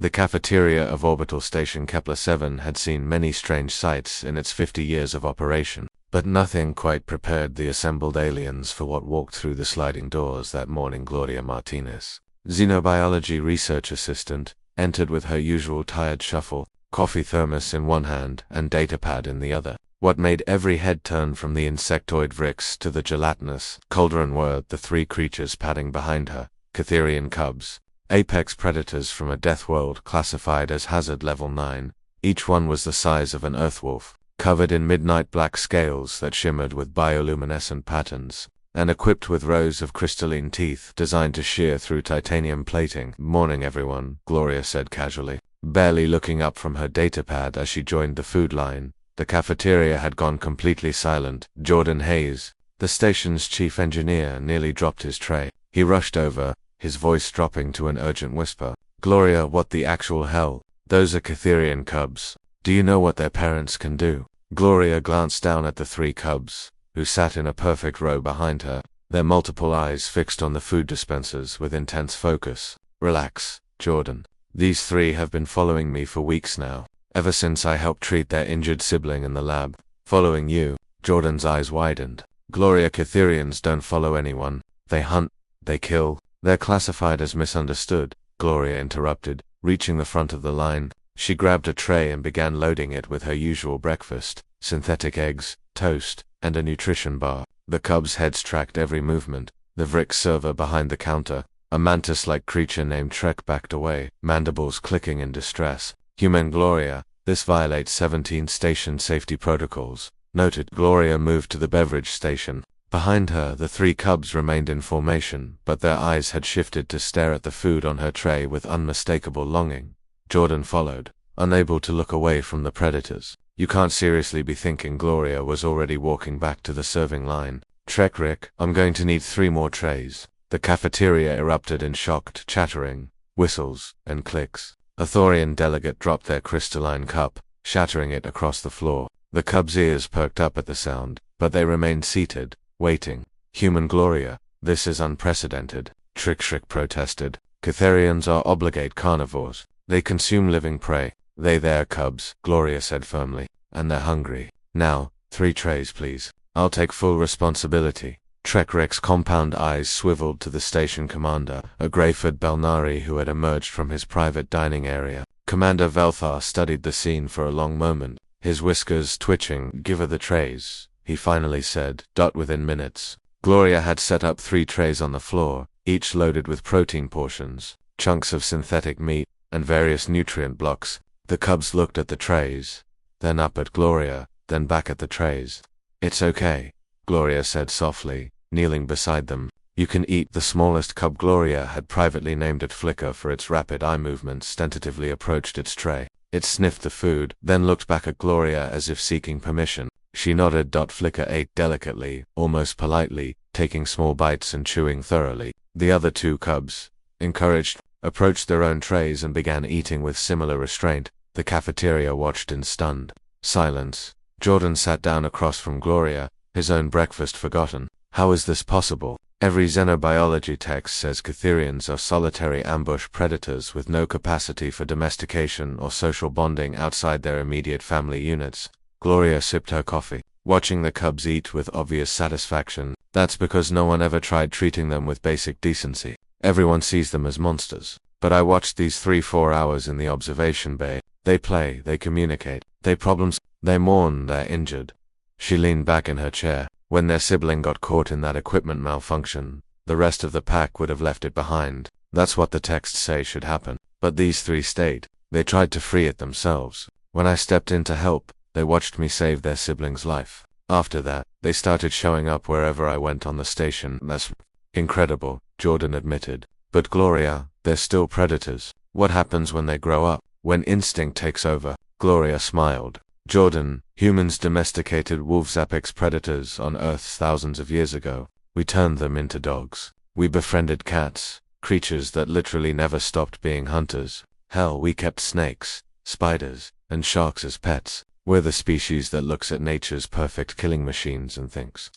The cafeteria of orbital station Kepler-7 had seen many strange sights in its 50 years of operation, but nothing quite prepared the assembled aliens for what walked through the sliding doors that morning. Gloria Martinez, xenobiology research assistant, entered with her usual tired shuffle, coffee thermos in one hand and datapad in the other. What made every head turn from the insectoid Vrix to the gelatinous cauldron were the three creatures padding behind her, Catherian cubs, apex predators from a death world classified as hazard level 9. Each one was the size of an earthwolf, covered in midnight black scales that shimmered with bioluminescent patterns, and equipped with rows of crystalline teeth designed to shear through titanium plating. "Morning, everyone," Gloria said casually, barely looking up from her datapad as she joined the food line. The cafeteria had gone completely silent. Jordan Hayes, the station's chief engineer, nearly dropped his tray. He rushed over, his voice dropping to an urgent whisper. "Gloria, what the actual hell? Those are Catherian cubs. Do you know what their parents can do?" Gloria glanced down at the three cubs, who sat in a perfect row behind her, their multiple eyes fixed on the food dispensers with intense focus. "Relax, Jordan. These three have been following me for weeks now, ever since I helped treat their injured sibling in the lab." "Following you?" Jordan's eyes widened. "Gloria, Catherians don't follow anyone. They hunt, they kill. They're classified as misunderstood," Gloria interrupted, reaching the front of the line. She grabbed a tray and began loading it with her usual breakfast, synthetic eggs, toast, and a nutrition bar. The cubs' heads tracked every movement. The Vrix server behind the counter, a mantis-like creature named Trek, backed away, mandibles clicking in distress. "Human Gloria, this violates 17 station safety protocols." Noted. Gloria moved to the beverage station. Behind her, the three cubs remained in formation, but their eyes had shifted to stare at the food on her tray with unmistakable longing. Jordan followed, unable to look away from the predators. "You can't seriously be thinking." Gloria was already walking back to the serving line. "Trek, Rick, I'm going to need 3 more trays." The cafeteria erupted in shocked chattering, whistles, and clicks. A Thorian delegate dropped their crystalline cup, shattering it across the floor. The cubs' ears perked up at the sound, but they remained seated, waiting. "Human Gloria, this is unprecedented," Trick protested. "Catherians are obligate carnivores. They consume living prey." They're cubs," Gloria said firmly, "and they're hungry. Now, 3 trays please. I'll take full responsibility." Trek's compound eyes swiveled to the station commander, a Greyford Belnari who had emerged from his private dining area. Commander Velthar studied the scene for a long moment, his whiskers twitching. "Give her the trays," he finally said. Within minutes, Gloria had set up 3 trays on the floor, each loaded with protein portions, chunks of synthetic meat, and various nutrient blocks. The cubs looked at the trays, then up at Gloria, then back at the trays. "It's okay," Gloria said softly, kneeling beside them. "You can eat." The smallest cub, Gloria had privately named it Flicker for its rapid eye movements, tentatively approached its tray. It sniffed the food, then looked back at Gloria as if seeking permission. She nodded. Flicker ate delicately, almost politely, taking small bites and chewing thoroughly. The other 2 cubs, encouraged, approached their own trays and began eating with similar restraint. The cafeteria watched in stunned silence. Jordan sat down across from Gloria, his own breakfast forgotten. "How is this possible? Every xenobiology text says Catherians are solitary ambush predators with no capacity for domestication or social bonding outside their immediate family units." Gloria sipped her coffee, watching the cubs eat with obvious satisfaction. "That's because no one ever tried treating them with basic decency. Everyone sees them as monsters. But I watched these 3-4 hours in the observation bay. They play, they communicate, they problems, they mourn, they're injured." She leaned back in her chair. "When their sibling got caught in that equipment malfunction, the rest of the pack would have left it behind. That's what the texts say should happen. But these 3 stayed. They tried to free it themselves. When I stepped in to help, they watched me save their sibling's life. After that, they started showing up wherever I went on the station." "That's incredible," Jordan admitted. "But Gloria, they're still predators. What happens when they grow up? When instinct takes over?" Gloria smiled. "Jordan, humans domesticated wolves, apex predators, on Earth thousands of years ago. We turned them into dogs. We befriended cats, creatures that literally never stopped being hunters. Hell, we kept snakes, spiders, and sharks as pets. We're the species that looks at nature's perfect killing machines and thinks,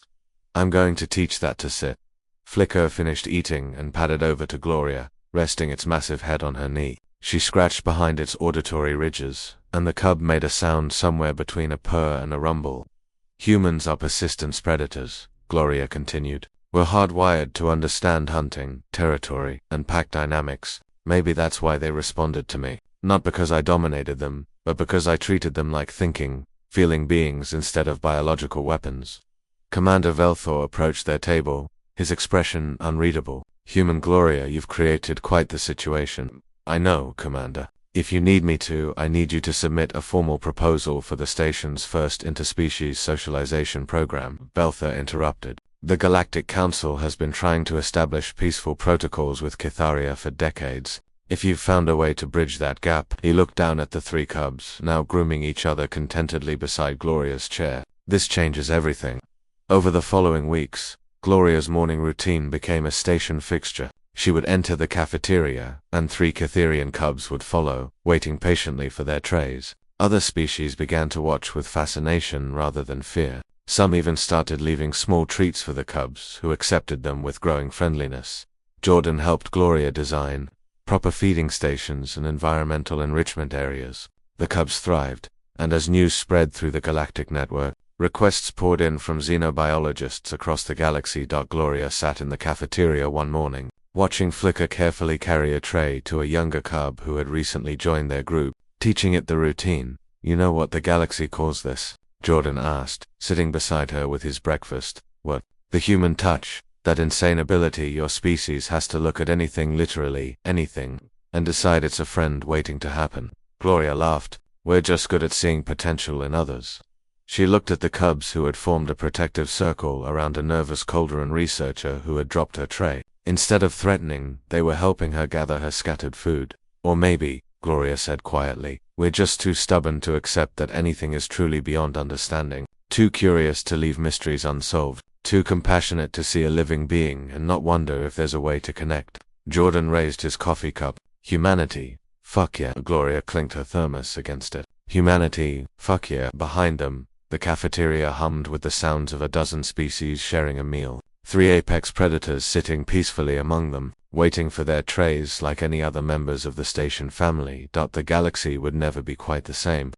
I'm going to teach that to sit." Flicker finished eating and padded over to Gloria, resting its massive head on her knee. She scratched behind its auditory ridges, and the cub made a sound somewhere between a purr and a rumble. Humans are persistent predators, Gloria continued. We're hardwired to understand hunting, territory, and pack dynamics. Maybe that's why they responded to me. Not because I dominated them, but because I treated them like thinking, feeling beings instead of biological weapons. Commander Velthor approached their table, his expression unreadable. Human Gloria, you've created quite the situation. I know, Commander. If you need me to, I need you to submit a formal proposal for the station's first interspecies socialization program, Velthor interrupted. The Galactic Council has been trying to establish peaceful protocols with Cafeteria for decades. If you've found a way to bridge that gap, he looked down at the three cubs, now grooming each other contentedly beside Gloria's chair. This changes everything. Over the following weeks, Gloria's morning routine became a station fixture. She would enter the cafeteria, and three Catherian cubs would follow, waiting patiently for their trays. Other species began to watch with fascination rather than fear. Some even started leaving small treats for the cubs, who accepted them with growing friendliness. Jordan helped Gloria design proper feeding stations and environmental enrichment areas. The cubs thrived, and as news spread through the galactic network, requests poured in from xenobiologists across the galaxy. Gloria sat in the cafeteria one morning, watching Flicker carefully carry a tray to a younger cub who had recently joined their group, teaching it the routine. You know what the galaxy calls this? Jordan asked, sitting beside her with his breakfast. What? The human touch. That insane ability your species has to look at anything, literally anything, and decide it's a friend waiting to happen. Gloria laughed. We're just good at seeing potential in others. She looked at the cubs who had formed a protective circle around a nervous Calderon researcher who had dropped her tray. Instead of threatening, they were helping her gather her scattered food. Or maybe, Gloria said quietly, we're just too stubborn to accept that anything is truly beyond understanding, too curious to leave mysteries unsolved, too compassionate to see a living being and not wonder if there's a way to connect. Jordan raised his coffee cup. Humanity. Fuck yeah. Gloria clinked her thermos against it. Humanity. Fuck yeah. Behind them, the cafeteria hummed with the sounds of a dozen species sharing a meal. Three apex predators sitting peacefully among them, waiting for their trays like any other members of the station family. The galaxy would never be quite the same.